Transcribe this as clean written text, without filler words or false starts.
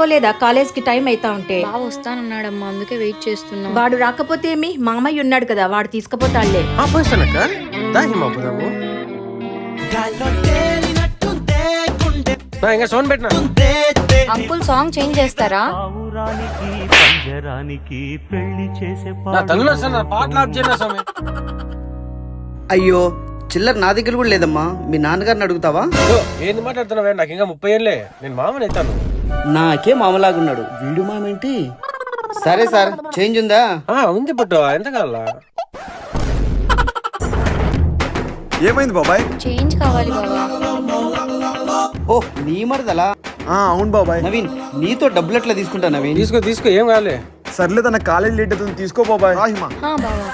పోలేదా కాలేజ్ కి టైం అయితా ఉంటే? బావ వస్తానన్నాడమ్మా, అందుకే వెయిట్ చేస్తున్నా. వాడు రాకపోతే ఏమి, మామయ్య ఉన్నాడు కదా, వాడు తీసుకుపోతాడులే. అంకుల్ సాంగ్ చేంజ్ చేస్తారా? అయ్యో చిల్లర నా దగ్గర కూడా లేదమ్మా, మీ నాన్నగారిని అడుగుతావా? ఏంది మాట్లాడుతున్నావే, నాకు ఇంకా 30 ఏళ్ళే, నేను మామని అవుతాను. నాకే మామలాగున్నాడు వీడు మామేంటి? సరే సార్, చేంజ్ ఉందా? ఉంది పట్టు, ఎంత కావాలా? ఏమైంది బాబాయ్? చేంజ్ కావాలి బావా. ఓ నీ మరదలా? అవును బాబాయ్. నవీన్ నీతో డబ్బులు ఎట్లా తీసుకుంటా నవీన్? తీసుకో ఏం కావాలి. సర్లే, తన కాలేజ్ లేట్ అవుతుంది, తీసుకో బాబాయ్. బావా